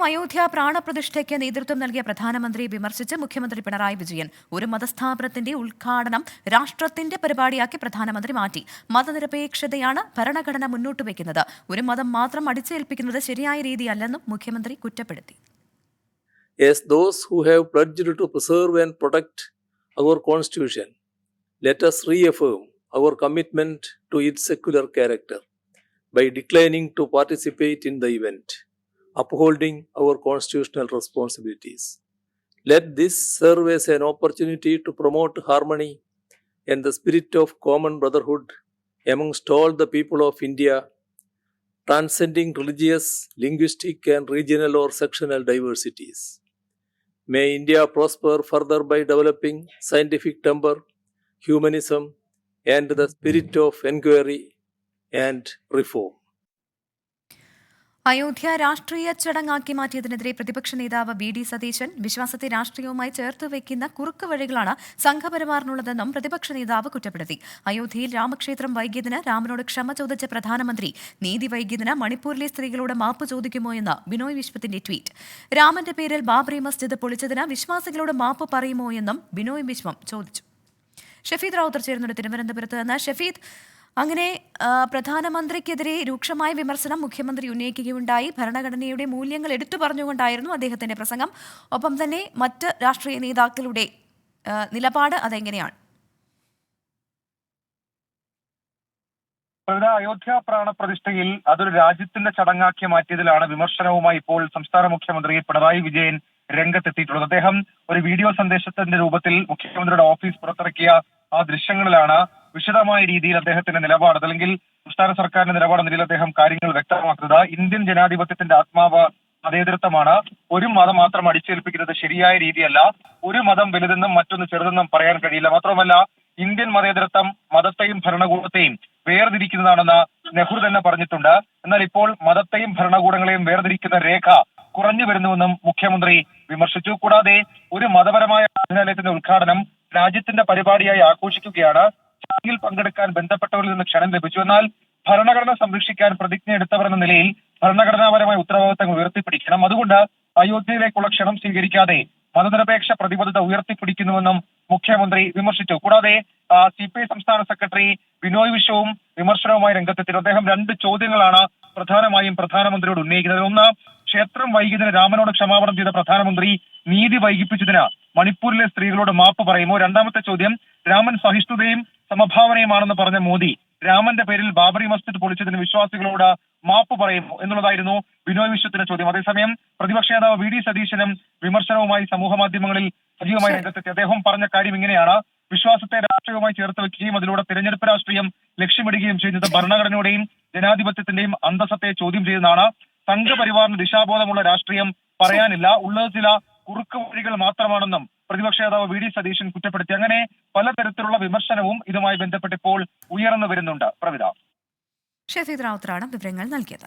അയോധ്യ പ്രാണപ്രതിഷ്ഠയ്ക്ക് നേതൃത്വം നൽകിയ പ്രധാനമന്ത്രി വിമർശിച്ച് മുഖ്യമന്ത്രി പിണറായി വിജയൻ. ഒരു മതസ്ഥാപനത്തിന്റെ ഉദ്ഘാടനം രാഷ്ട്രത്തിന്റെ പരിപാടിയാക്കി പ്രധാനമന്ത്രി മാറ്റി. മതനിരപേക്ഷതയാണ് ഭരണഘടന മുന്നോട്ട് വയ്ക്കുന്നത്. ഒരു മതം മാത്രം അടിച്ചേൽപ്പിക്കുന്നത് ശരിയായ രീതിയല്ലെന്നും മുഖ്യമന്ത്രി കുറ്റപ്പെടുത്തി. As those who have pledged to preserve and protect our constitution, let us reaffirm our commitment to its secular character by declining to participate in the event, upholding our constitutional responsibilities. Let this serve as an opportunity to promote harmony and the spirit of common brotherhood amongst all the people of India, transcending religious, linguistic, and regional or sectional diversities. May India prosper further by developing scientific temper, humanism, and the spirit of inquiry and reform. Ayodhya രാഷ്ട്രീയ ചടങ്ങാക്കി മാറ്റിയതിനെതിരെ പ്രതിപക്ഷ നേതാവ് VD. Satheesan വിശ്വാസത്തെ രാഷ്ട്രീയവുമായി ചേർത്ത് വയ്ക്കുന്ന കുറുക്ക് വഴികളാണ് സംഘപരിവാറിനുള്ളതെന്നും പ്രതിപക്ഷ നേതാവ് കുറ്റപ്പെടുത്തി. അയോധ്യയിൽ രാമക്ഷേത്രം വൈകിയതിന് രാമനോട് ക്ഷമ ചോദിച്ച പ്രധാനമന്ത്രി നീതി വൈകിയതിന് മണിപ്പൂരിലെ സ്ത്രീകളോട് മാപ്പ് ചോദിക്കുമോ എന്ന് ബിനോയ് വിശ്വത്തിന്റെ ട്വീറ്റ്. രാമന്റെ പേരിൽ ബാബറി മസ്ജിദ് പൊളിച്ചതിന് വിശ്വാസികളോട് മാപ്പ് പറയുമോ എന്നും ബിനോയ് വിശ്വം ചോദിച്ചു. ഷഫീദ് റാവുത്തർ ചേരുന്നുണ്ട് തിരുവനന്തപുരത്ത് നിന്ന്. ഷഫീദ്, അങ്ങനെ പ്രധാനമന്ത്രിക്കെതിരെ രൂക്ഷമായ വിമർശനം മുഖ്യമന്ത്രി ഉന്നയിക്കുകയുണ്ടായി. ഭരണഘടനയുടെ മൂല്യങ്ങൾ എടുത്തു പറഞ്ഞുകൊണ്ടായിരുന്നു അദ്ദേഹത്തിന്റെ പ്രസംഗം. ഒപ്പം തന്നെ മറ്റ് രാഷ്ട്രീയ നേതാക്കളുടെ നിലപാട് അതെങ്ങനെയാണ്? അയോധ്യ പ്രാണപ്രതിഷ്ഠയിൽ അതൊരു രാജ്യത്തിന്റെ ചടങ്ങാക്കി മാറ്റിയതിലാണ് വിമർശനവുമായി ഇപ്പോൾ സംസ്ഥാന മുഖ്യമന്ത്രി പിണറായി വിജയൻ രംഗത്തെത്തിയിട്ടുള്ളത്. അദ്ദേഹം ഒരു വീഡിയോ സന്ദേശത്തിന്റെ രൂപത്തിൽ മുഖ്യമന്ത്രിയുടെ ഓഫീസ് പുറത്തിറക്കിയ ആ ദൃശ്യങ്ങളിലാണ് വിശദമായ രീതിയിൽ അദ്ദേഹത്തിന്റെ നിലപാട്, അല്ലെങ്കിൽ സംസ്ഥാന സർക്കാരിന്റെ നിലപാട് നിലയിൽ അദ്ദേഹം കാര്യങ്ങൾ വ്യക്തമാക്കുന്നത്. ഇന്ത്യൻ ജനാധിപത്യത്തിന്റെ ആത്മാവ് മതേതരത്വമാണ്. ഒരു മതം മാത്രം അടിച്ചേൽപ്പിക്കുന്നത് ശരിയായ രീതിയല്ല. ഒരു മതം വലുതെന്നും മറ്റൊന്ന് ചെറുതെന്നും പറയാൻ കഴിയില്ല. മാത്രമല്ല, ഇന്ത്യൻ മതേതരത്വം മതത്തെയും ഭരണകൂടത്തെയും വേർതിരിക്കുന്നതാണെന്ന് നെഹ്റു തന്നെ പറഞ്ഞിട്ടുണ്ട്. എന്നാൽ ഇപ്പോൾ മതത്തെയും ഭരണകൂടങ്ങളെയും വേർതിരിക്കുന്ന രേഖ കുറഞ്ഞു വരുന്നുവെന്നും മുഖ്യമന്ത്രി വിമർശിച്ചു. കൂടാതെ ഒരു മതപരമായ ആരാധനാലയത്തിന്റെ ഉദ്ഘാടനം രാജ്യത്തിന്റെ പരിപാടിയായി ആഘോഷിക്കുകയാണ്. ചടങ്ങിൽ പങ്കെടുക്കാൻ ബന്ധപ്പെട്ടവരിൽ നിന്ന് ക്ഷണം ലഭിച്ചു. എന്നാൽ ഭരണഘടന സംരക്ഷിക്കാൻ പ്രതിജ്ഞ എടുത്തവർ എന്ന നിലയിൽ ഭരണഘടനാപരമായ ഉത്തരവാദിത്തങ്ങൾ ഉയർത്തിപ്പിടിക്കണം. അതുകൊണ്ട് അയോധ്യയിലേക്കുള്ള ക്ഷണം സ്വീകരിക്കാതെ മതനിരപേക്ഷ പ്രതിബദ്ധത ഉയർത്തിപ്പിടിക്കുന്നുവെന്നും മുഖ്യമന്ത്രി വിമർശിച്ചു. കൂടാതെ CPI സംസ്ഥാന സെക്രട്ടറി ബിനോയ് വിശ്വവും വിമർശനവുമായി രംഗത്തെത്തി. അദ്ദേഹം രണ്ട് ചോദ്യങ്ങളാണ് പ്രധാനമായും പ്രധാനമന്ത്രിയോട് ഉന്നയിക്കുന്നത്. ഒന്ന്, ക്ഷേത്രം വൈകിയതിന് രാമനോട് ക്ഷമാപണം ചെയ്ത പ്രധാനമന്ത്രി നീതി വൈകിപ്പിച്ചതിന് മണിപ്പൂരിലെ സ്ത്രീകളോട് മാപ്പ് പറയുമോ? രണ്ടാമത്തെ ചോദ്യം, രാമൻ സഹിഷ്ണുതയും സമഭാവനയുമാണെന്ന് പറഞ്ഞ മോദി രാമന്റെ പേരിൽ ബാബറി മസ്ജിദ് പൊളിച്ചതിന് വിശ്വാസികളോട് മാപ്പ് പറയുമോ എന്നുള്ളതായിരുന്നു ബിനോയ് വിശ്വത്തിന്റെ ചോദ്യം. അതേസമയം പ്രതിപക്ഷ നേതാവ് വി.ഡി. സതീശനും വിമർശനവുമായി സമൂഹ മാധ്യമങ്ങളിൽ സജീവമായി രംഗത്തെത്തി. അദ്ദേഹം പറഞ്ഞ കാര്യം ഇങ്ങനെയാണ്: വിശ്വാസത്തെ രാഷ്ട്രീയവുമായി ചേർത്ത് വെക്കുകയും അതിലൂടെ തിരഞ്ഞെടുപ്പ് രാഷ്ട്രീയം ലക്ഷ്യമിടുകയും ചെയ്യുന്നത് ഭരണഘടനയുടെയും ജനാധിപത്യത്തിന്റെയും അന്തസ്സത്തെ ചോദ്യം ചെയ്യുന്നതാണ്. സംഘപരിവാറിന് ദിശാബോധമുള്ള രാഷ്ട്രീയം പറയാനില്ല, ഉള്ളത് ചില കുറുക്ക് വഴികൾ മാത്രമാണെന്നും പ്രതിപക്ഷ നേതാവ് വി.ഡി. സതീശൻ കുറ്റപ്പെടുത്തി. അങ്ങനെ പലതരത്തിലുള്ള വിമർശനവും ഇതുമായി ബന്ധപ്പെട്ട് ഇപ്പോൾ ഉയർന്നു വരുന്നുണ്ട്. പ്രവിധ. ഷഫീദ് റാവുത്തറാണ് വിവരങ്ങൾ നൽകിയത്.